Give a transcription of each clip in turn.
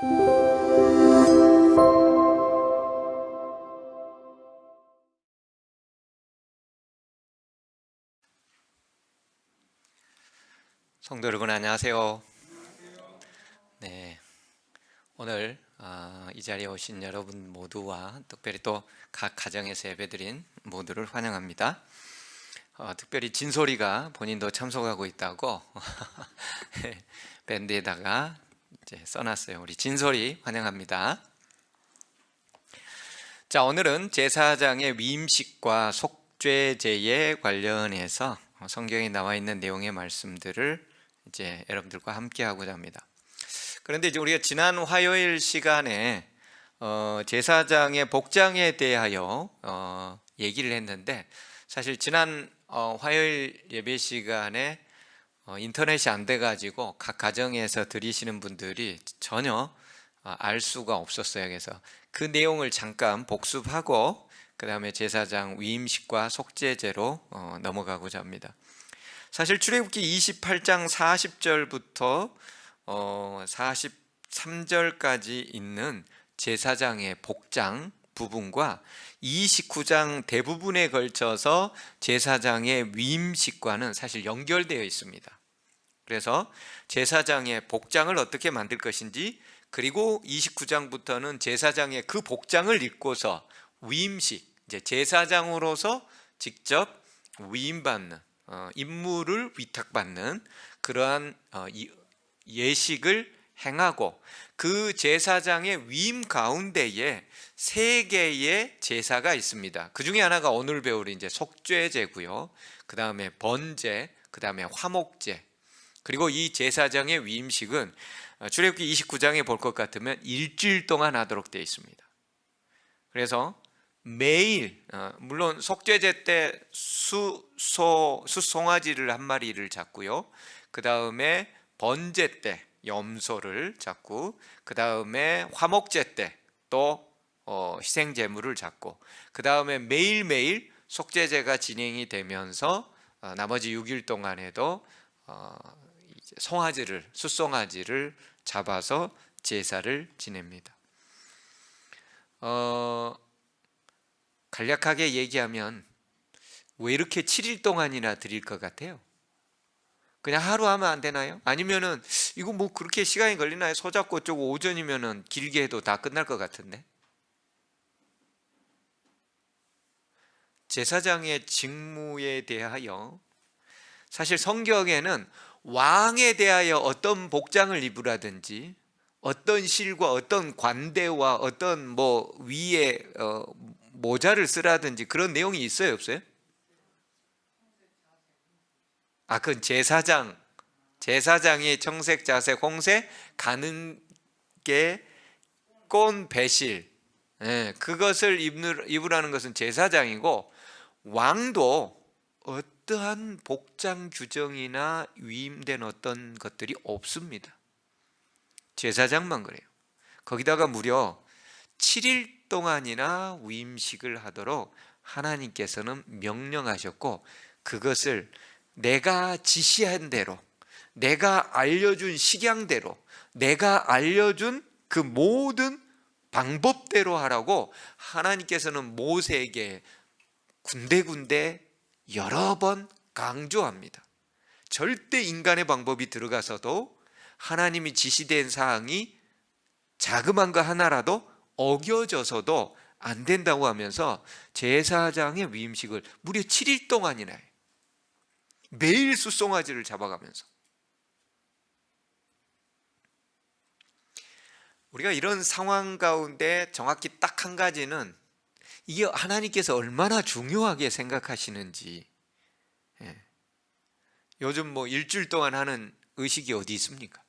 성도 여러분, 안녕하세요. 네, 오늘 이 자리에 오신 여러분 모두와 특별히 또 각 가정에서 예배드린 모두를 환영합니다. 특별히 진솔이가 본인도 참석하고 있다고 밴드에다가 이제 써놨어요. 우리 진솔이 환영합니다. 자, 오늘은 제사장의 위임식과 속죄제에 관련해서 성경에 나와 있는 내용의 말씀들을 이제 여러분들과 함께 하고자 합니다. 그런데 이제 우리가 지난 화요일 시간에 제사장의 복장에 대하여 얘기를 했는데, 사실 지난 화요일 예배 시간에 인터넷이 안 돼가지고 각 가정에서 드리시는 분들이 전혀 알 수가 없었어요. 그래서 그 내용을 잠깐 복습하고 그 다음에 제사장 위임식과 속죄제로 넘어가고자 합니다. 사실 출애굽기 28장 40절부터 43절까지 있는 제사장의 복장 부분과 29장 대부분에 걸쳐서 제사장의 위임식과는 사실 연결되어 있습니다. 그래서 제사장의 복장을 어떻게 만들 것인지, 그리고 29장부터는 제사장의 그 복장을 입고서 위임식, 이제 제사장으로서 직접 위임받는 임무를 위탁받는 그러한 예식을 행하고, 그 제사장의 위임 가운데에 세 개의 제사가 있습니다. 그 중에 하나가 오늘 배울 이제 속죄제고요. 그 다음에 번제, 그 다음에 화목제. 그리고 이 제사장의 위임식은 출애굽기 29장에 볼 것 같으면 일주일 동안 하도록 되어 있습니다. 그래서 매일, 물론 속죄제 때 수송아지를 한 마리를 잡고요. 그 다음에 번제 때 염소를 잡고, 그 다음에 화목제 때 또 희생제물을 잡고, 그 다음에 매일매일 속죄제가 진행이 되면서 나머지 6일 동안에도 숫송아지를 잡아서 제사를 지냅니다. 간략하게 얘기하면 왜 이렇게 7일 동안이나 드릴 것 같아요? 그냥 하루 하면 안 되나요? 아니면은 이거 뭐 그렇게 시간이 걸리나요? 소잡고 어쩌고 오전이면은 길게 해도 다 끝날 것 같은데. 제사장의 직무에 대하여 사실 성경에는 왕에 대하여 어떤 복장을 입으라든지, 어떤 실과 어떤 관대와 어떤 뭐 위에 모자를 쓰라든지 그런 내용이 있어요, 없어요? 그건 제사장이 청색, 자색, 홍색, 가는 게 꼰, 배실, 그것을 입으라는 것은 제사장이고, 왕도 어떠한 복장 규정이나 위임된 어떤 것들이 없습니다. 제사장만 그래요. 거기다가 무려 7일 동안이나 위임식을 하도록 하나님께서는 명령하셨고, 그것을 내가 지시한 대로, 내가 알려준 식양대로, 내가 알려준 그 모든 방법대로 하라고 하나님께서는 모세에게 군데군데 여러 번 강조합니다. 절대 인간의 방법이 들어가서도, 하나님이 지시된 사항이 자그만 거 하나라도 어겨져서도 안 된다고 하면서 제사장의 위임식을 무려 7일 동안이나 해요. 매일 숫송아지를 잡아가면서. 우리가 이런 상황 가운데 정확히 딱 한 가지는, 이게 하나님께서 얼마나 중요하게 생각하시는지. 요즘 뭐 일주일 동안 하는 의식이 어디 있습니까?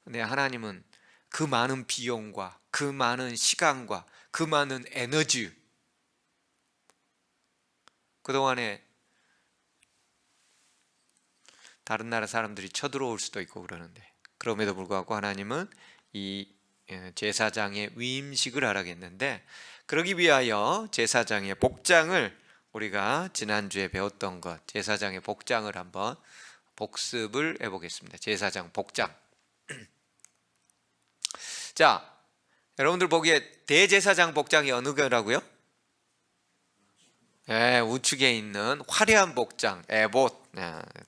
근데 하나님은 그 많은 비용과 그 많은 시간과 그 많은 에너지, 그동안에 다른 나라 사람들이 쳐들어올 수도 있고 그러는데, 그럼에도 불구하고 하나님은 이 제사장의 위임식을 하라겠는데, 그러기 위하여 제사장의 복장을, 우리가 지난주에 배웠던 것, 제사장의 복장을 한번 복습을 해보겠습니다. 제사장 복장. 자, 여러분들 보기에 대제사장 복장이 어느 거라고요? 우측에 있는 화려한 복장, 에봇,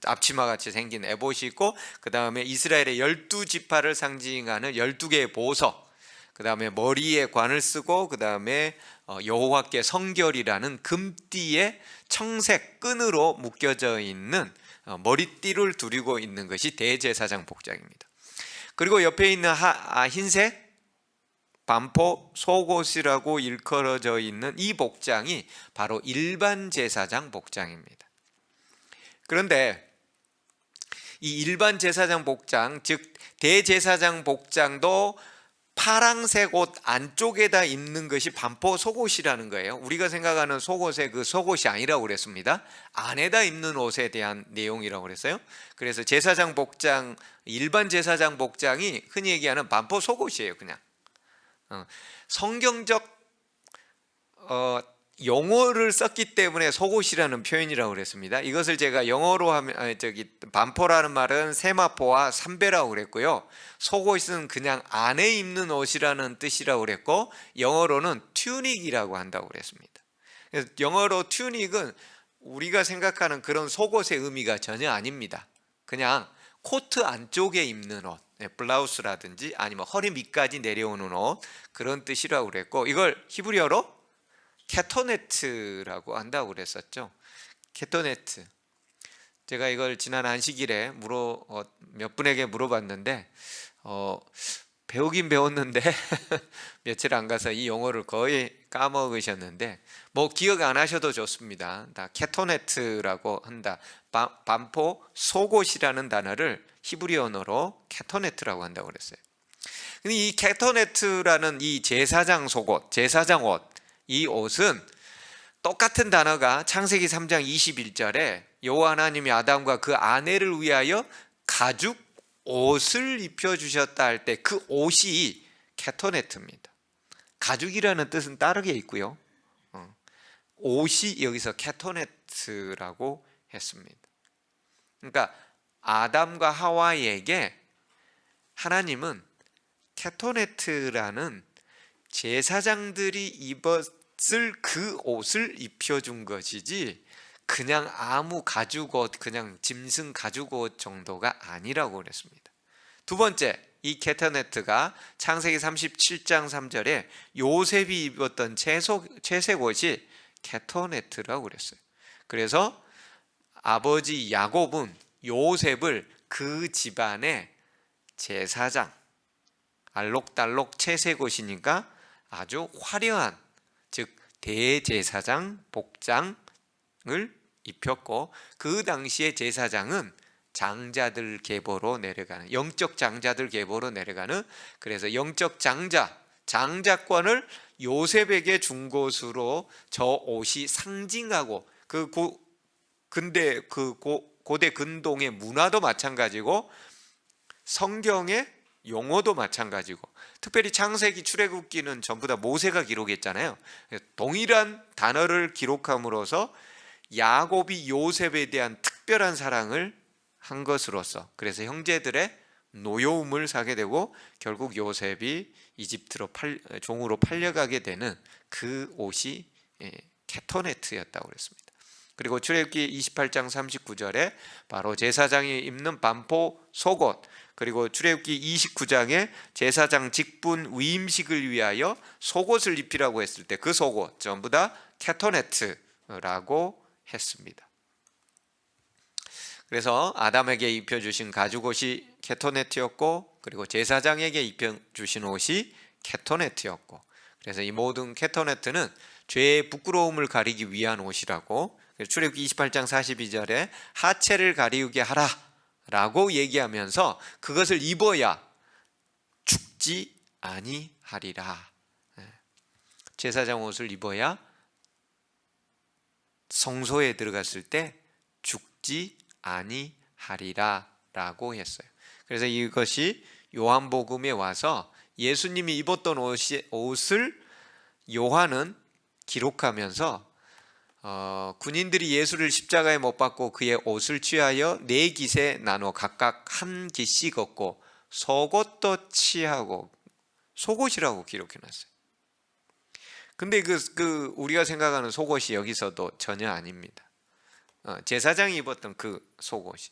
앞치마같이 생긴 에봇이 있고, 그 다음에 이스라엘의 12지파를 상징하는 12개의 보석, 그 다음에 머리에 관을 쓰고, 그 다음에 여호와께 성결이라는 금띠에 청색 끈으로 묶여져 있는 머리띠를 두르고 있는 것이 대제사장 복장입니다. 그리고 옆에 있는 흰색 반포 속옷이라고 일컬어져 있는 이 복장이 바로 일반 제사장 복장입니다. 그런데 이 일반 제사장 복장, 즉 대제사장 복장도 파랑색 옷 안쪽에다 입는 것이 반포 속옷이라는 거예요. 우리가 생각하는 속옷의 그 속옷이 아니라고 그랬습니다. 안에다 입는 옷에 대한 내용이라고 그랬어요. 그래서 제사장 복장, 일반 제사장 복장이 흔히 얘기하는 반포 속옷이에요. 그냥 성경적 용어를 썼기 때문에 속옷이라는 표현이라고 그랬습니다. 이것을 제가 영어로 하면 반포라는 말은 세마포와 삼배라고 그랬고요. 속옷은 그냥 안에 입는 옷이라는 뜻이라고 그랬고, 영어로는 튜닉이라고 한다고 그랬습니다. 그래서 영어로 튜닉은 우리가 생각하는 그런 속옷의 의미가 전혀 아닙니다. 그냥 코트 안쪽에 입는 옷, 블라우스라든지 아니면 허리 밑까지 내려오는 옷, 그런 뜻이라고 그랬고, 이걸 히브리어로 케토네트라고 한다고 그랬었죠. 케토네트. 제가 이걸 지난 안식일에 몇 분에게 물어봤는데 배우긴 배웠는데 며칠 안 가서 이 용어를 거의 까먹으셨는데, 뭐 기억 안 하셔도 좋습니다. 다 케토네트라고 한다. 반포 속옷이라는 단어를 히브리 언어로 케토네트라고 한다고 그랬어요. 근데 이 케토네트라는 이 제사장 속옷, 제사장 옷, 이 옷은 똑같은 단어가 창세기 3장 21절에 여호와 하나님이 아담과 그 아내를 위하여 가죽 옷을 입혀주셨다 할 때 그 옷이 케토네트입니다. 가죽이라는 뜻은 다르게 있고요, 옷이 여기서 케토네트라고 했습니다. 그러니까 아담과 하와에게 하나님은 케토네트라는 제사장들이 입었을 그 옷을 입혀준 것이지 그냥 아무 가죽옷, 그냥 짐승 가죽옷 정도가 아니라고 그랬습니다. 두 번째, 이 케토네트가 창세기 37장 3절에 요셉이 입었던 채색 옷이 케토네트라고 그랬어요. 그래서 아버지 야곱은 요셉을 그 집안의 제사장, 알록달록 채색 옷이니까 아주 화려한, 즉 대제사장 복장을 입혔고, 그 당시에 제사장은 장자들 계보로 내려가는, 영적 장자들 계보로 내려가는, 그래서 영적 장자권을 요셉에게 준 것으로 저 옷이 상징하고, 근데 고대 근동의 문화도 마찬가지고 성경의 용어도 마찬가지고, 특별히 창세기, 출애굽기는 전부 다 모세가 기록했잖아요. 동일한 단어를 기록함으로써 야곱이 요셉에 대한 특별한 사랑을 한 것으로서, 그래서 형제들의 노여움을 사게 되고 결국 요셉이 이집트로 종으로 팔려가게 되는 그 옷이 케토네트였다고 그랬습니다. 그리고 출애굽기 28장 39절에 바로 제사장이 입는 반포 속옷, 그리고 출애굽기 29장에 제사장 직분 위임식을 위하여 속옷을 입히라고 했을 때 그 속옷 전부 다 케토네트라고 했습니다. 그래서 아담에게 입혀주신 가죽옷이 케토네트였고, 그리고 제사장에게 입혀주신 옷이 케토네트였고, 그래서 이 모든 케토네트는 죄의 부끄러움을 가리기 위한 옷이라고, 출애굽기 28장 42절에 하체를 가리우게 하라 라고 얘기하면서 그것을 입어야 죽지 아니하리라. 제사장 옷을 입어야 성소에 들어갔을 때 죽지 아니하리라 라고 했어요. 그래서 이것이 요한복음에 와서 예수님이 입었던 옷을 요한은 기록하면서 군인들이 예수를 십자가에 못 박고 그의 옷을 취하여 4깃에 나눠 각각 한 깃씩 얻고 속옷도 취하고 속옷이라고 기록해 놨어요. 근데 우리가 생각하는 속옷이 여기서도 전혀 아닙니다. 제사장이 입었던 그 속옷이,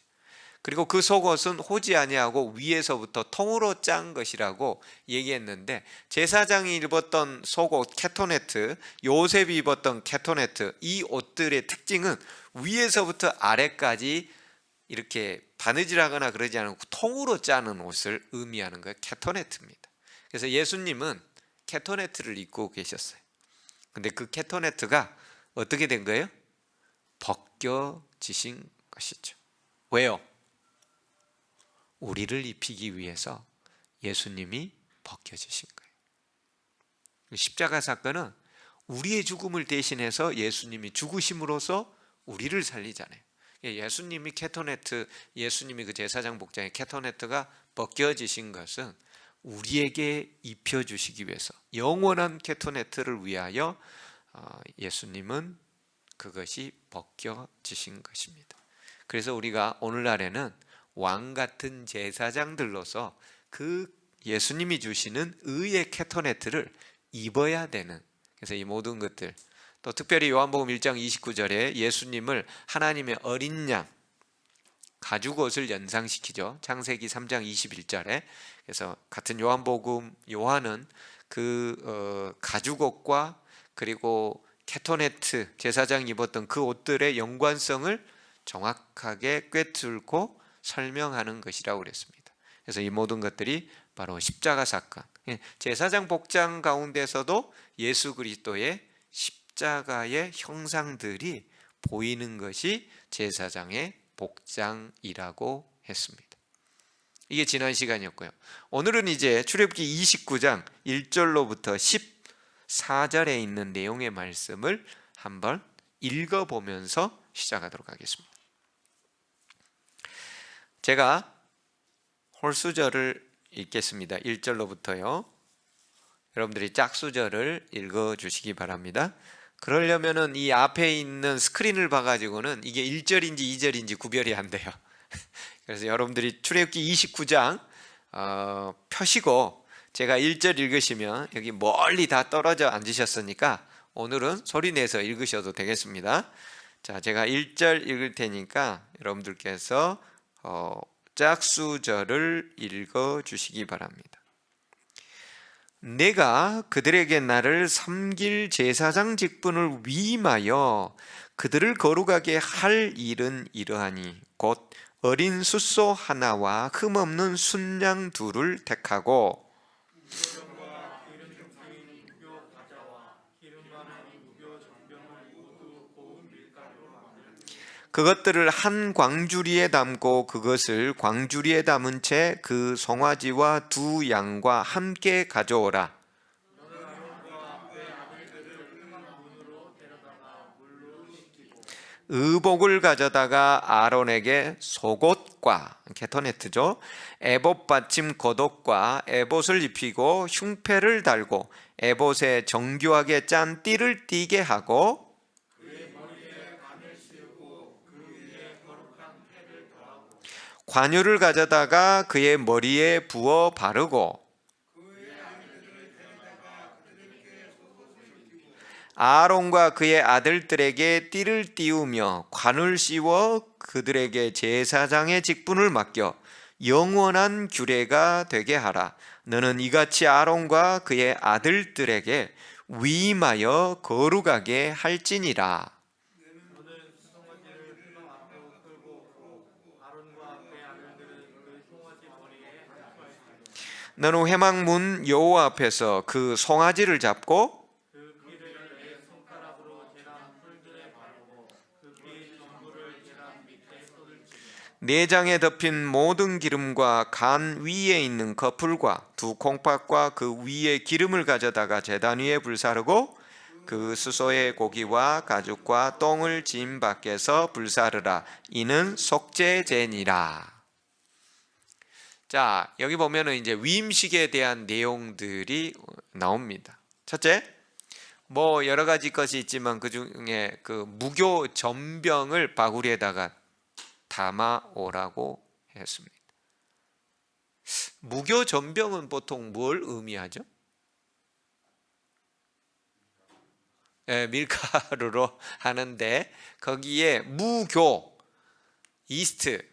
그리고 그 속옷은 호지 아니하고 위에서부터 통으로 짠 것이라고 얘기했는데, 제사장이 입었던 속옷 케토네트, 요셉이 입었던 케토네트, 이 옷들의 특징은 위에서부터 아래까지 이렇게 바느질하거나 그러지 않고 통으로 짜는 옷을 의미하는 거예요. 케토네트입니다. 그래서 예수님은 케토네트를 입고 계셨어요. 근데 그 케토네트가 어떻게 된 거예요? 벗겨지신 것이죠. 왜요? 우리를 입히기 위해서 예수님이 벗겨지신 거예요. 십자가 사건은 우리의 죽음을 대신해서 예수님이 죽으심으로써 우리를 살리잖아요. 예수님이 케토네트, 예수님이 그 제사장 복장의 케토네트가 벗겨지신 것은 우리에게 입혀주시기 위해서, 영원한 케토네트를 위하여 예수님은 그것이 벗겨지신 것입니다. 그래서 우리가 오늘날에는 왕 같은 제사장들로서 그 예수님이 주시는 의의 케토네트를 입어야 되는, 그래서 이 모든 것들, 또 특별히 요한복음 1장 29절에 예수님을 하나님의 어린 양 가죽옷을 연상시키죠. 창세기 3장 21절에. 그래서 같은 요한복음 요한은 그 가죽옷과 그리고 케토네트, 제사장이 입었던 그 옷들의 연관성을 정확하게 꿰뚫고 설명하는 것이라고 그랬습니다. 그래서 이 모든 것들이 바로 십자가 사건, 제사장 복장 가운데서도 예수 그리스도의 십자가의 형상들이 보이는 것이 제사장의 복장이라고 했습니다. 이게 지난 시간이었고요. 오늘은 이제 출애굽기 29장 1절로부터 14절에 있는 내용의 말씀을 한번 읽어보면서 시작하도록 하겠습니다. 제가 홀수절을 읽겠습니다. 1절로부터요. 여러분들이 짝수절을 읽어주시기 바랍니다. 그러려면은 이 앞에 있는 스크린을 봐가지고는 이게 1절인지 2절인지 구별이 안 돼요. 그래서 여러분들이 출애굽기 29장 펴시고 제가 1절 읽으시면 여기 멀리 다 떨어져 앉으셨으니까 오늘은 소리 내서 읽으셔도 되겠습니다. 자, 제가 1절 읽을 테니까 여러분들께서 짝수절을 읽어주시기 바랍니다. 내가 그들에게 나를 섬길 제사장 직분을 위임하여 그들을 거룩하게 할 일은 이러하니 곧 어린 숫소 하나와 흠없는 순양 둘을 택하고 그것들을 한 광주리에 담고 그것을 광주리에 담은 채 그 송아지와 두 양과 함께 가져오라. 의복을 가져다가 아론에게 속옷과 케토네트죠, 에봇 받침 겉옷과 에봇을 입히고 흉패를 달고 에봇에 정교하게 짠 띠를 띠게 하고 관유를 가져다가 그의 머리에 부어 바르고 아론과 그의 아들들에게 띠를 띠우며 관을 씌워 그들에게 제사장의 직분을 맡겨 영원한 규례가 되게 하라. 너는 이같이 아론과 그의 아들들에게 위임하여 거룩하게 할지니라. 너는 회막문 여호와 앞에서 그 송아지를 잡고 내장에 덮인 모든 기름과 간 위에 있는 거풀과 두 콩팥과 그 위에 기름을 가져다가 제단 위에 불사르고 그 수소의 고기와 가죽과 똥을 짐 밖에서 불사르라. 이는 속죄제니라. 자, 여기 보면은 이제 위임식에 대한 내용들이 나옵니다. 첫째, 뭐 여러 가지 것이 있지만 그 중에 그 무교 전병을 바구리에다가 담아오라고 했습니다. 무교 전병은 보통 뭘 의미하죠? 밀가루로 하는데 거기에 무교, 이스트,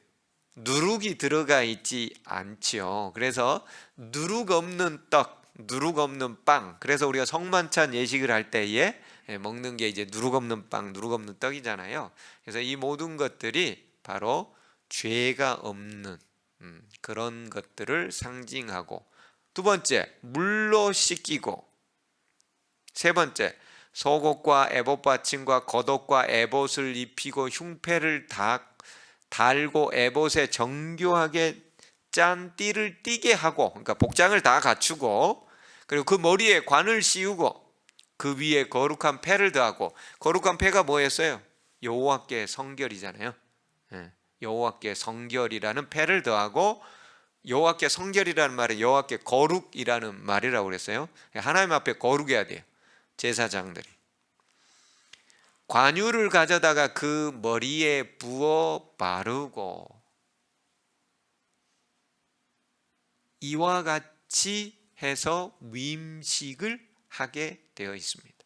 누룩이 들어가 있지 않지요. 그래서 누룩 없는 떡, 누룩 없는 빵. 그래서 우리가 성만찬 예식을 할 때에 먹는 게 이제 누룩 없는 빵, 누룩 없는 떡이잖아요. 그래서 이 모든 것들이 바로 죄가 없는 그런 것들을 상징하고, 두 번째 물로 씻기고, 세 번째 속옷과 에봇 받침과 겉옷과 에봇을 입히고 흉패를 달고 에봇에 정교하게 짠 띠를 띠게 하고, 그러니까 복장을 다 갖추고, 그리고 그 머리에 관을 씌우고 그 위에 거룩한 패를 더하고, 거룩한 패가 뭐였어요? 여호와께 성결이잖아요. 여호와께 성결이라는 패를 더하고, 여호와께 성결이라는 말은 여호와께 거룩이라는 말이라고 그랬어요. 하나님 앞에 거룩해야 돼요. 제사장들이 관유를 가져다가 그 머리에 부어 바르고, 이와 같이 해서 위임식을 하게 되어 있습니다.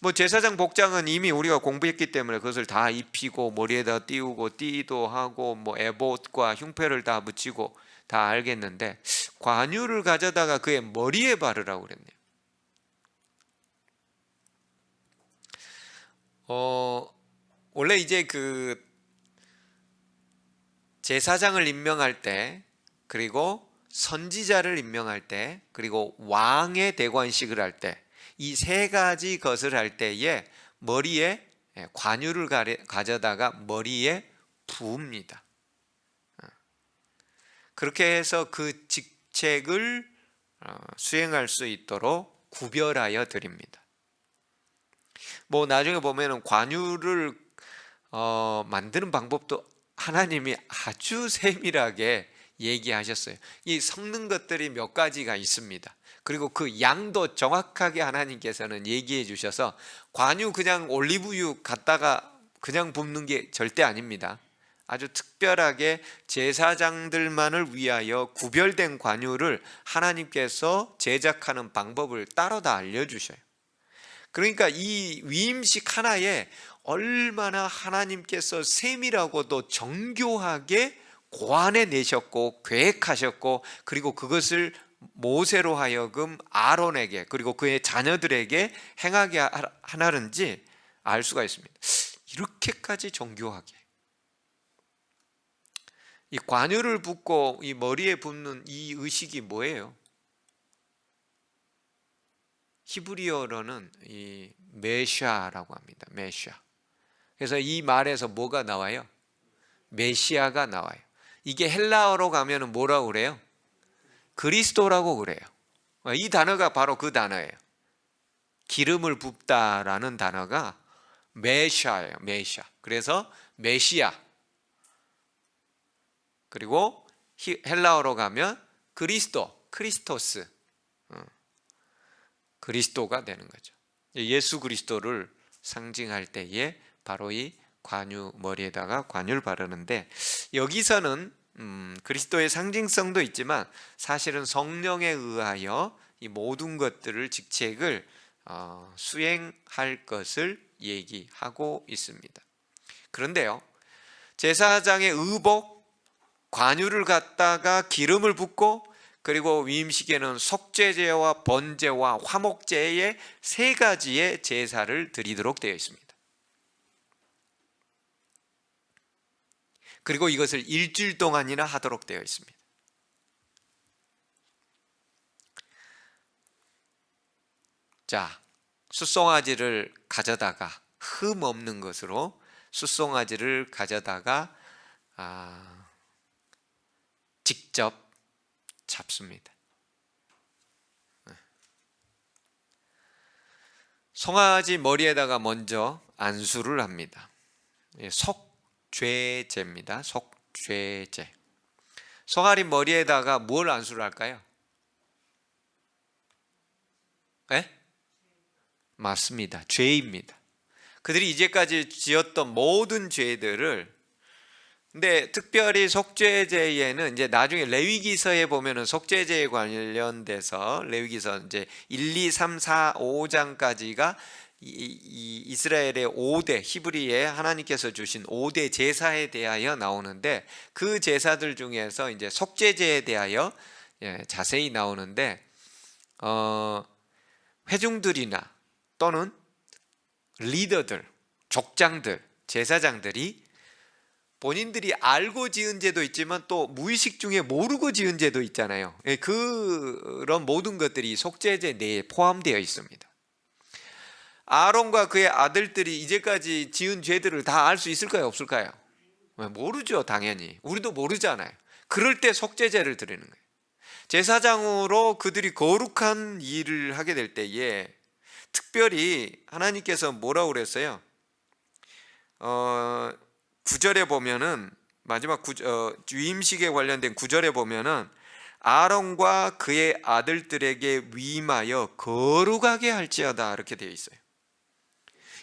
뭐 제사장 복장은 이미 우리가 공부했기 때문에 그것을 다 입히고 머리에다 띄우고 띠도 하고 뭐 에봇과 흉패를 다 붙이고 다 알겠는데, 관유를 가져다가 그의 머리에 바르라고 그랬네요. 원래 이제 그 제사장을 임명할 때, 그리고 선지자를 임명할 때, 그리고 왕의 대관식을 할 때, 이 세 가지 것을 할 때에 머리에 관유를 가져다가 머리에 부읍니다. 그렇게 해서 그 직책을 수행할 수 있도록 구별하여 드립니다. 뭐 나중에 보면은 관유를 만드는 방법도 하나님이 아주 세밀하게 얘기하셨어요. 이 섞는 것들이 몇 가지가 있습니다. 그리고 그 양도 정확하게 하나님께서는 얘기해 주셔서, 관유 그냥 올리브유 갖다가 그냥 붓는 게 절대 아닙니다. 아주 특별하게 제사장들만을 위하여 구별된 관유를 하나님께서 제작하는 방법을 따로 다 알려주셔요. 그러니까 이 위임식 하나에 얼마나 하나님께서 세밀하고도 정교하게 고안해 내셨고 계획하셨고, 그리고 그것을 모세로 하여금 아론에게 그리고 그의 자녀들에게 행하게 하나는지 알 수가 있습니다. 이렇게까지 정교하게 이 관유를 붓고 이 머리에 붓는 이 의식이 뭐예요? 히브리어로는 이 메샤라고 합니다. 메샤. 그래서 이 말에서 뭐가 나와요? 메시아가 나와요. 이게 헬라어로 가면은 뭐라고 그래요? 그리스도라고 그래요. 이 단어가 바로 그 단어예요. 기름을 붓다라는 단어가 메샤예요. 메샤. 그래서 메시아. 그리고 헬라어로 가면 그리스도, 크리스토스, 그리스도가 되는 거죠. 예수 그리스도를 상징할 때에 바로 이 관유, 머리에다가 관유를 바르는데, 여기서는 그리스도의 상징성도 있지만 사실은 성령에 의하여 이 모든 것들을, 직책을 수행할 것을 얘기하고 있습니다. 그런데요, 제사장의 의복, 관유를 갖다가 기름을 붓고, 그리고 위임식에는 속죄제와 번제와 화목제의 세 가지의 제사를 드리도록 되어 있습니다. 그리고 이것을 일주일 동안이나 하도록 되어 있습니다. 자, 숫송아지를 가져다가, 흠 없는 것으로 숫송아지를 가져다가 직접 잡습니다. 송아지 머리에다가 먼저 안수를 합니다. 속죄제입니다. 속죄제. 송아지 머리에다가 뭘 안수를 할까요? 네? 맞습니다. 죄입니다. 그들이 이제까지 지었던 모든 죄들을 근데 특별히 속죄제에는 이제 나중에 레위기서에 보면은 속죄제에 관련돼서 레위기서 이제 1, 2, 3, 4, 5장까지가 이 이스라엘의 5대 히브리에 하나님께서 주신 5대 제사에 대하여 나오는데, 그 제사들 중에서 이제 속죄제에 대하여 자세히 나오는데, 회중들이나 또는 리더들, 족장들, 제사장들이 본인들이 알고 지은 죄도 있지만 또 무의식 중에 모르고 지은 죄도 있잖아요. 그런 모든 것들이 속죄제 내에 포함되어 있습니다. 아론과 그의 아들들이 이제까지 지은 죄들을 다 알 수 있을까요, 없을까요? 모르죠, 당연히. 우리도 모르잖아요. 그럴 때 속죄제를 드리는 거예요. 제사장으로 그들이 거룩한 일을 하게 될 때에 특별히 하나님께서 뭐라고 그랬어요? 9절에 보면은 마지막 위임식에 관련된 9절에 보면은 아론과 그의 아들들에게 위임하여 거룩하게 할지어다, 이렇게 되어 있어요.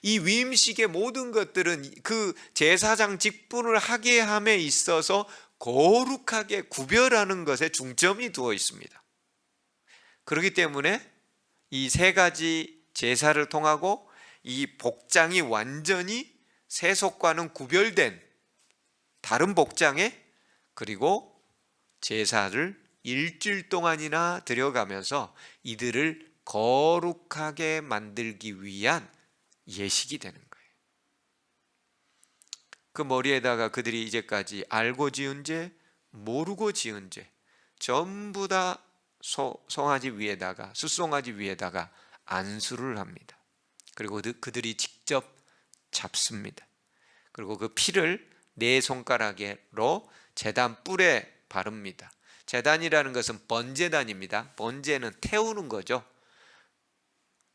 이 위임식의 모든 것들은 그 제사장 직분을 하게 함에 있어서 거룩하게 구별하는 것에 중점이 두어 있습니다. 그렇기 때문에 이 세 가지 제사를 통하고 이 복장이 완전히 세속과는 구별된 다른 복장에, 그리고 제사를 일주일 동안이나 드려가면서 이들을 거룩하게 만들기 위한 예식이 되는 거예요. 그 머리에다가 그들이 이제까지 알고 지은 죄, 모르고 지은 죄 전부 다 송아지 위에다가, 숫송아지 위에다가 안수를 합니다. 그리고 그들이 직접 잡습니다. 그리고 그 피를 네 손가락으로 제단 뿔에 바릅니다. 제단이라는 것은 번제단입니다. 번제는 태우는 거죠.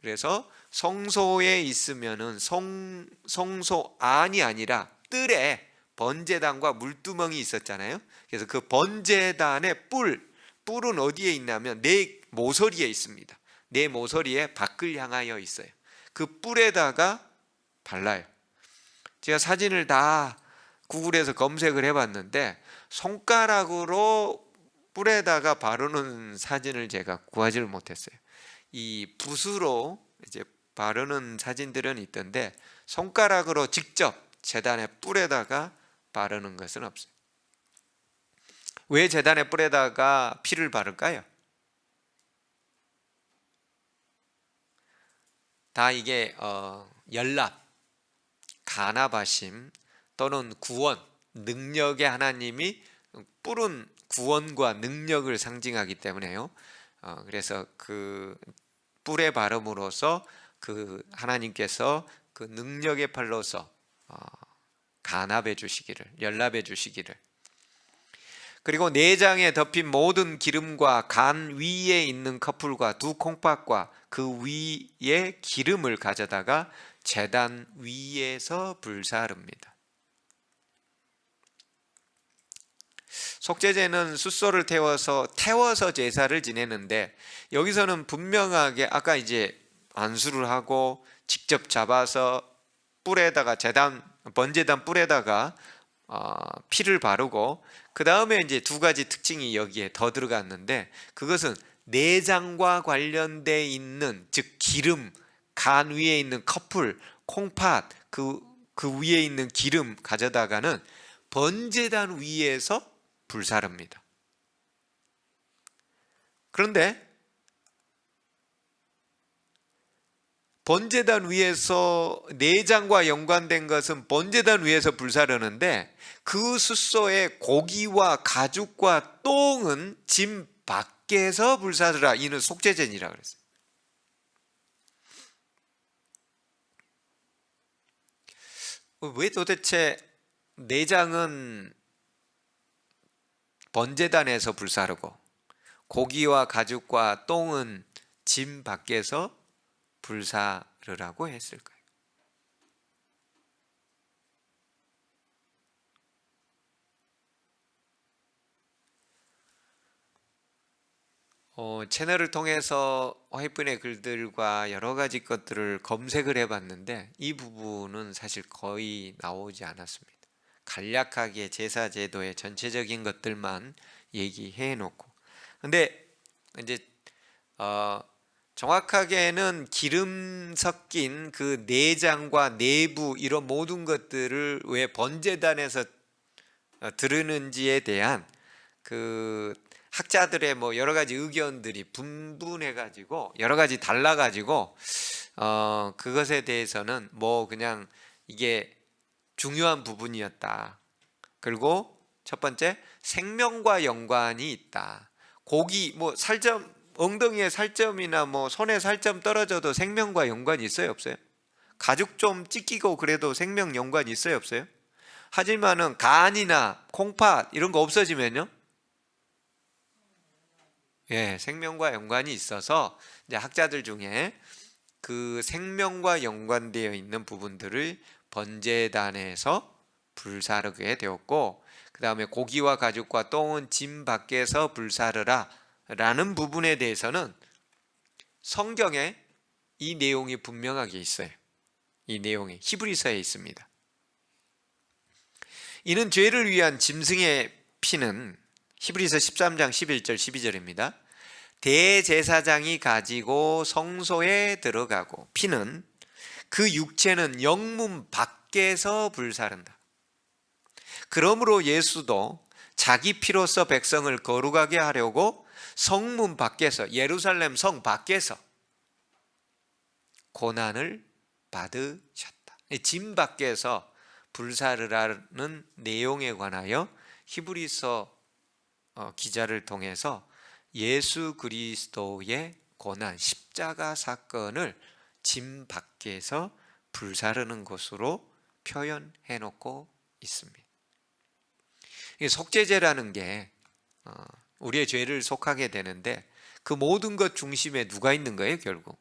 그래서 성소에 있으면은 성소 안이 아니라 뜰에 번제단과 물두멍이 있었잖아요. 그래서 그 번제단의 뿔은 어디에 있냐면 내 모서리에 있습니다. 내 모서리에 밖을 향하여 있어요. 그 뿔에다가 발라요. 제가 사진을 다 구글에서 검색을 해봤는데 손가락으로 뿔에다가 바르는 사진을 제가 구하지를 못했어요. 이 붓으로 이제 바르는 사진들은 있던데 손가락으로 직접 제단의 뿔에다가 바르는 것은 없어요. 왜 제단의 뿔에다가 피를 바를까요? 다 이게 연합, 간합하심 또는 구원, 능력의 하나님이 뿔은 구원과 능력을 상징하기 때문에요. 그래서 그 뿔에 바름으로써 그 하나님께서 그 능력의 팔로서 간합해 주시기를, 연합해 주시기를. 그리고 내장에 덮인 모든 기름과 간 위에 있는 커플과 두 콩팥과 그 위에 기름을 가져다가 제단 위에서 불사릅니다. 속죄제는 숫소를 태워서 제사를 지내는데, 여기서는 분명하게 아까 이제 안수를 하고 직접 잡아서 뿔에다가 번제단 뿔에다가 피를 바르고, 그 다음에 이제 두 가지 특징이 여기에 더 들어갔는데, 그것은 내장과 관련돼 있는, 즉 기름, 간 위에 있는 커플, 콩팥, 그 위에 있는 기름 가져다가는 번제단 위에서 불사릅니다. 그런데 번제단 위에서 내장과 연관된 것은 번제단 위에서 불사르는데, 그 숫소의 고기와 가죽과 똥은 짐 밖에서 불사르라. 이는 속죄제니라 그랬어요. 왜 도대체 내장은 번제단에서 불사르고 고기와 가죽과 똥은 짐 밖에서 불사르라고 했을까요? 채널을 통해서 화이픈의 글들과 여러 가지 것들을 검색을 해봤는데 이 부분은 사실 거의 나오지 않았습니다. 간략하게 제사 제도의 전체적인 것들만 얘기해 놓고, 근데 이제 정확하게는 기름 섞인 그 내장과 내부 이런 모든 것들을 왜 번제단에서 들으는지에 대한 그 학자들의 뭐 여러 가지 의견들이 분분해 가지고 여러 가지 달라 가지고 그것에 대해서는 뭐 그냥 이게 중요한 부분이었다. 그리고 첫 번째, 생명과 연관이 있다. 고기 뭐 살점, 엉덩이에 살점이나 뭐 손에 살점 떨어져도 생명과 연관이 있어요, 없어요? 가죽 좀 찢기고 그래도 생명 연관이 있어요, 없어요? 하지만은 간이나 콩팥 이런 거 없어지면요, 예, 생명과 연관이 있어서 이제 학자들 중에 그 생명과 연관되어 있는 부분들을 번제단에서 불사르게 되었고, 그 다음에 고기와 가죽과 똥은 짐 밖에서 불사르라 라는 부분에 대해서는 성경에 이 내용이 분명하게 있어요. 이 내용이 히브리서에 있습니다. 이는 죄를 위한 짐승의 피는, 히브리서 13장 11절 12절입니다. 대제사장이 가지고 성소에 들어가고 피는 그 육체는 영문 밖에서 불사른다. 그러므로 예수도 자기 피로써 백성을 거룩하게 하려고 성문 밖에서, 예루살렘 성 밖에서 고난을 받으셨다. 짐 밖에서 불사르라는 내용에 관하여 히브리서 기자를 통해서 예수 그리스도의 고난, 십자가 사건을 짐 밖에서 불사르는 것으로 표현해 놓고 있습니다. 속죄제라는 게 우리의 죄를 속하게 되는데 그 모든 것 중심에 누가 있는 거예요? 결국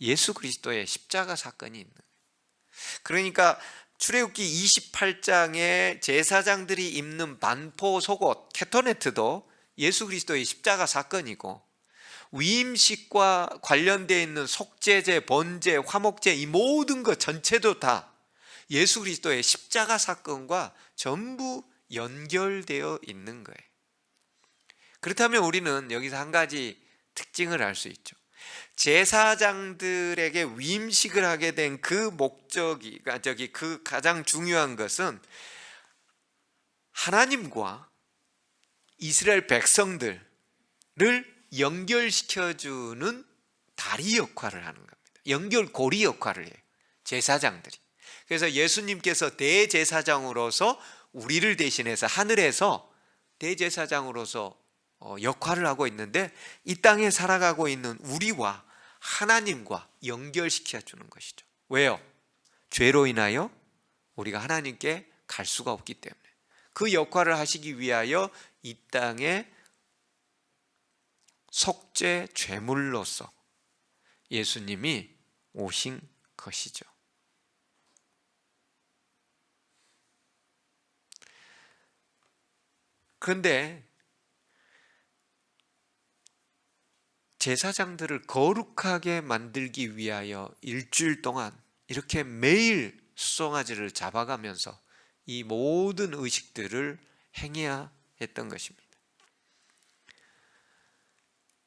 예수 그리스도의 십자가 사건이 있는 거예요. 그러니까 출애굽기 28장에 제사장들이 입는 반포 속옷 케토네트도 예수 그리스도의 십자가 사건이고, 위임식과 관련되어 있는 속죄제, 번제, 화목제 이 모든 것 전체도 다 예수 그리스도의 십자가 사건과 전부 연결되어 있는 거예요. 그렇다면 우리는 여기서 한 가지 특징을 알 수 있죠. 제사장들에게 위임식을 하게 된 그 목적이, 그 가장 중요한 것은 하나님과 이스라엘 백성들을 연결시켜주는 다리 역할을 하는 겁니다. 연결고리 역할을 해요, 제사장들이. 그래서 예수님께서 대제사장으로서 우리를 대신해서 하늘에서 대제사장으로서 역할을 하고 있는데, 이 땅에 살아가고 있는 우리와 하나님과 연결시켜 주는 것이죠. 왜요? 죄로 인하여 우리가 하나님께 갈 수가 없기 때문에 그 역할을 하시기 위하여 이 땅에 속죄 제물로서 예수님이 오신 것이죠. 그런데 제사장들을 거룩하게 만들기 위하여 일주일 동안 이렇게 매일 수송아지를 잡아가면서 이 모든 의식들을 행해야 했던 것입니다.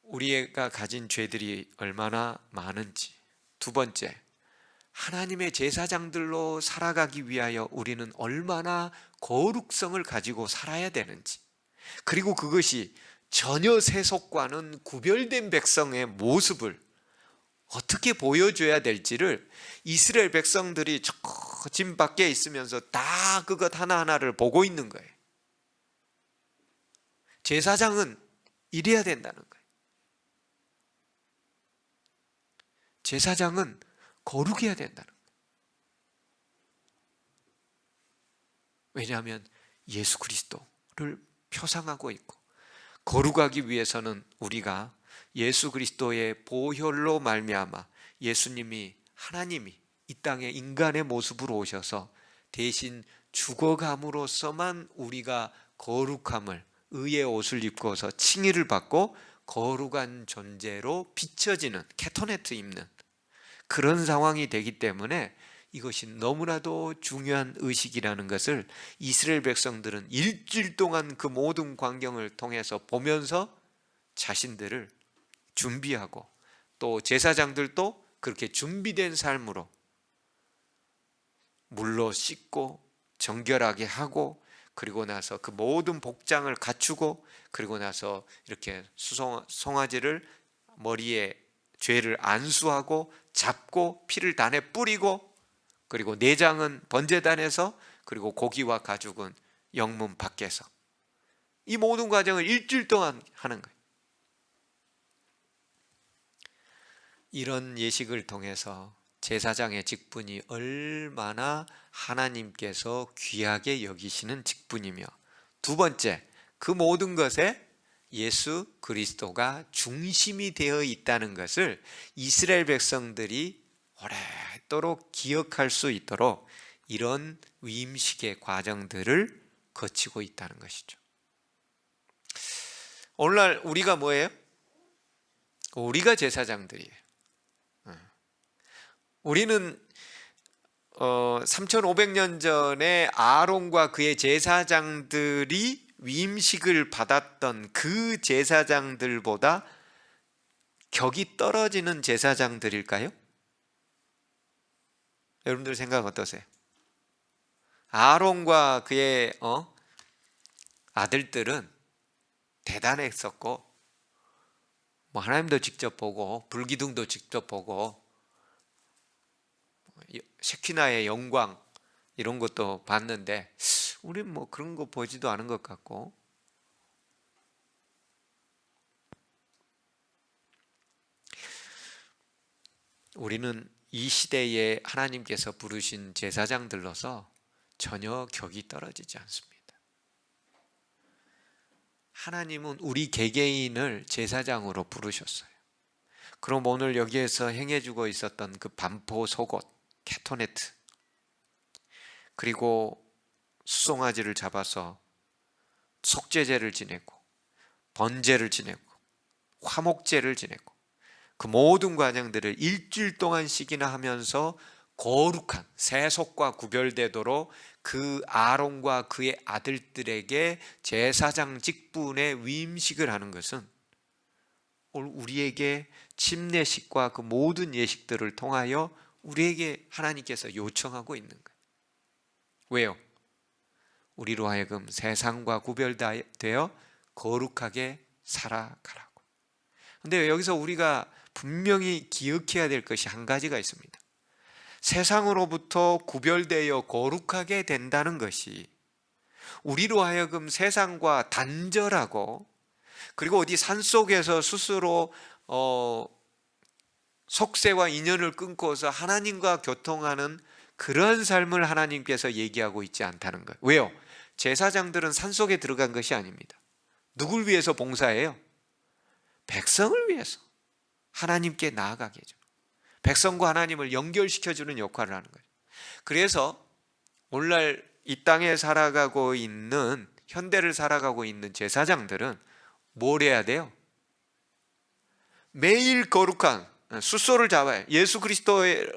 우리가 가진 죄들이 얼마나 많은지, 두 번째, 하나님의 제사장들로 살아가기 위하여 우리는 얼마나 거룩성을 가지고 살아야 되는지, 그리고 그것이 전혀 세속과는 구별된 백성의 모습을 어떻게 보여줘야 될지를 이스라엘 백성들이 저 짐 밖에 있으면서 다 그것 하나하나를 보고 있는 거예요. 제사장은 이래야 된다는 거예요. 제사장은 거룩해야 된다는 거예요. 왜냐하면 예수 그리스도를 표상하고 있고, 거룩하기 위해서는 우리가 예수 그리스도의 보혈로 말미암아 예수님이, 하나님이 이 땅에 인간의 모습으로 오셔서 대신 죽어감으로써만 우리가 거룩함을, 의의 옷을 입고서 칭의를 받고 거룩한 존재로 비춰지는, 케토네트 입는 그런 상황이 되기 때문에 이것이 너무나도 중요한 의식이라는 것을 이스라엘 백성들은 일주일 동안 그 모든 광경을 통해서 보면서 자신들을 준비하고, 또 제사장들도 그렇게 준비된 삶으로 물로 씻고 정결하게 하고, 그리고 나서 그 모든 복장을 갖추고, 그리고 나서 이렇게 송아지를 머리에 죄를 안수하고 잡고 피를 단에 뿌리고, 그리고 내장은 번제단에서, 그리고 고기와 가죽은 영문 밖에서, 이 모든 과정을 일주일 동안 하는 거예요. 이런 예식을 통해서 제사장의 직분이 얼마나 하나님께서 귀하게 여기시는 직분이며, 두 번째, 그 모든 것에 예수 그리스도가 중심이 되어 있다는 것을 이스라엘 백성들이 오랫도록 기억할 수 있도록 이런 위임식의 과정들을 거치고 있다는 것이죠. 오늘날 우리가 뭐예요? 우리가 제사장들이에요. 우리는 3500년 전에 아론과 그의 제사장들이 위임식을 받았던 그 제사장들보다 격이 떨어지는 제사장들일까요? 여러분들 생각 어떠세요? 아론과 그의 아들들은 대단했었고, 하나님도 직접 보고 불기둥도 직접 보고 셰키나의 영광 이런 것도 봤는데, 우린 그런 거 보지도 않은 것 같고, 우리는 이 시대에 하나님께서 부르신 제사장들로서 전혀 격이 떨어지지 않습니다. 하나님은 우리 개개인을 제사장으로 부르셨어요. 그럼 오늘 여기에서 행해주고 있었던 그 반포 속옷, 케토네트, 그리고 수송아지를 잡아서 속죄제를 지내고 번제를 지내고 화목제를 지내고, 그 모든 과정들을 일주일 동안씩이나 하면서 거룩한 세속과 구별되도록 그 아론과 그의 아들들에게 제사장 직분의 위임식을 하는 것은 오늘 우리에게 침례식과 그 모든 예식들을 통하여 우리에게 하나님께서 요청하고 있는 거예요. 왜요? 우리로 하여금 세상과 구별되어 거룩하게 살아가라고. 근데 여기서 우리가 분명히 기억해야 될 것이 한 가지가 있습니다. 세상으로부터 구별되어 거룩하게 된다는 것이 우리로 하여금 세상과 단절하고, 그리고 어디 산속에서 스스로 속세와 인연을 끊고서 하나님과 교통하는 그런 삶을 하나님께서 얘기하고 있지 않다는 거예요. 왜요? 제사장들은 산속에 들어간 것이 아닙니다. 누굴 위해서 봉사해요? 백성을 위해서 하나님께 나아가게 해줘. 백성과 하나님을 연결시켜주는 역할을 하는 거예요. 그래서 오늘날 이 땅에 살아가고 있는, 현대를 살아가고 있는 제사장들은 뭘 해야 돼요? 매일 거룩한 숫소를 잡아요. 예수 그리스도의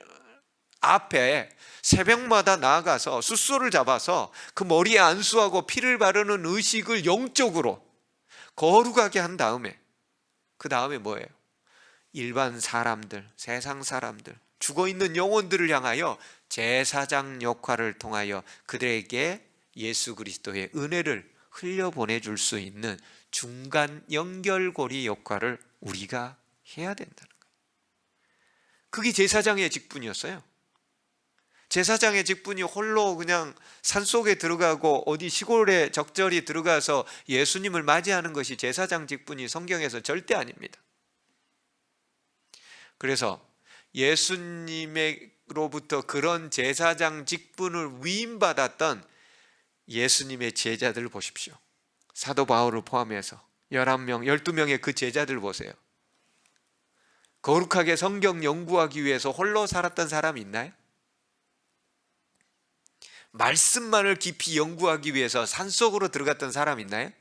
앞에 새벽마다 나아가서 숫소를 잡아서 그 머리에 안수하고 피를 바르는 의식을 영적으로 거룩하게 한 다음에, 그 다음에 뭐예요? 일반 사람들, 세상 사람들, 죽어있는 영혼들을 향하여 제사장 역할을 통하여 그들에게 예수 그리스도의 은혜를 흘려보내줄 수 있는 중간 연결고리 역할을 우리가 해야 된다는 거예요. 그게 제사장의 직분이었어요. 제사장의 직분이 홀로 그냥 산속에 들어가고 어디 시골에 적절히 들어가서 예수님을 맞이하는 것이 제사장 직분이 성경에서 절대 아닙니다. 그래서 예수님으로부터 그런 제사장 직분을 위임받았던 예수님의 제자들 보십시오. 사도 바울을 포함해서 11명, 12명의 그 제자들 보세요. 거룩하게 성경 연구하기 위해서 홀로 살았던 사람이 있나요? 말씀만을 깊이 연구하기 위해서 산속으로 들어갔던 사람 있나요?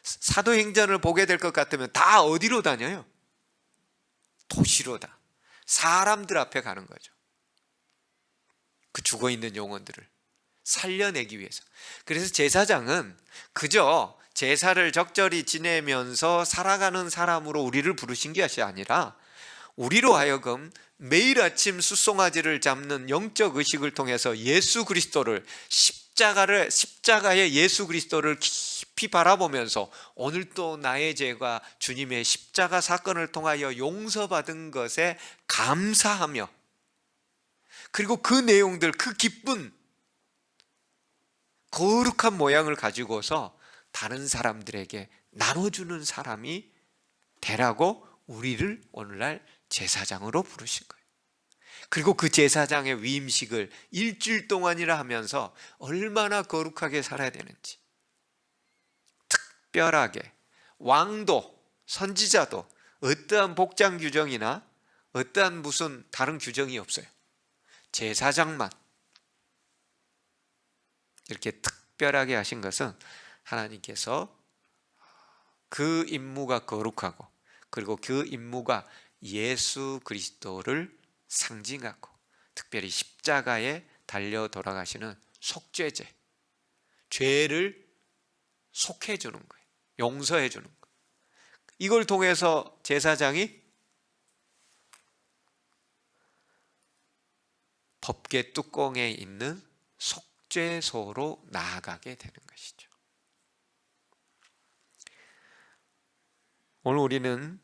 사도행전을 보게 될 것 같으면 다 어디로 다녀요? 도시로 다. 사람들 앞에 가는 거죠. 그 죽어 있는 영혼들을 살려내기 위해서. 그래서 제사장은 그저 제사를 적절히 지내면서 살아가는 사람으로 우리를 부르신 것이 아니라 우리로 하여금 매일 아침 숫송아지를 잡는 영적 의식을 통해서 예수 그리스도를 십자가의 예수 그리스도를 깊이 바라보면서 오늘 또 나의 죄가 주님의 십자가 사건을 통하여 용서받은 것에 감사하며, 그리고 그 내용들, 그 기쁜 거룩한 모양을 가지고서 다른 사람들에게 나눠주는 사람이 되라고 우리를 오늘날 제사장으로 부르신 거예요. 그리고 그 제사장의 위임식을 일주일 동안이라 하면서 얼마나 거룩하게 살아야 되는지, 특별하게 왕도 선지자도 어떠한 복장 규정이나 어떠한 무슨 다른 규정이 없어요. 제사장만 이렇게 특별하게 하신 것은 하나님께서 그 임무가 거룩하고, 그리고 그 임무가 예수 그리스도를 상징하고, 특별히 십자가에 달려 돌아가시는 속죄제, 죄를 속해 주는 거예요. 용서해 주는 거예요. 이걸 통해서 제사장이 법궤 뚜껑에 있는 속죄소로 나아가게 되는 것이죠. 오늘 우리는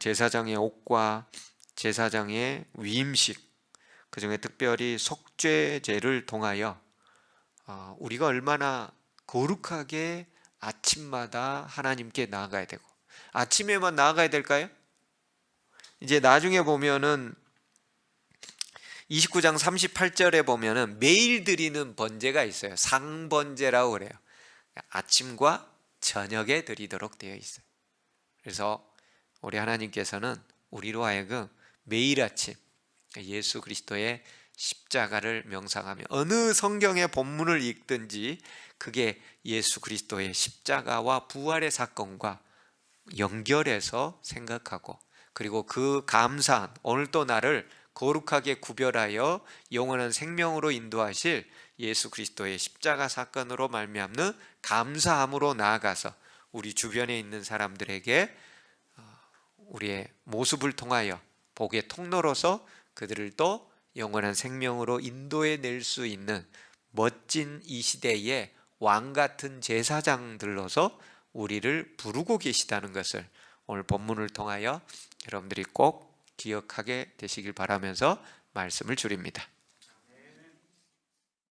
제사장의 옷과 제사장의 위임식, 그 중에 특별히 속죄제를 통하여 우리가 얼마나 거룩하게 아침마다 하나님께 나아가야 되고, 아침에만 나아가야 될까요? 이제 나중에 보면은 29장 38절에 보면은 매일 드리는 번제가 있어요. 상번제라고 그래요. 아침과 저녁에 드리도록 되어 있어요. 그래서 우리 하나님께서는 우리로 하여금 매일 아침 예수 그리스도의 십자가를 명상하며, 어느 성경의 본문을 읽든지 그게 예수 그리스도의 십자가와 부활의 사건과 연결해서 생각하고, 그리고 그 감사한, 오늘 또 나를 거룩하게 구별하여 영원한 생명으로 인도하실 예수 그리스도의 십자가 사건으로 말미암는 감사함으로 나아가서 우리 주변에 있는 사람들에게 우리의 모습을 통하여 복의 통로로서 그들을 또 영원한 생명으로 인도해 낼 수 있는 멋진 이 시대의 왕 같은 제사장들로서 우리를 부르고 계시다는 것을 오늘 본문을 통하여 여러분들이 꼭 기억하게 되시길 바라면서 말씀을 줄입니다.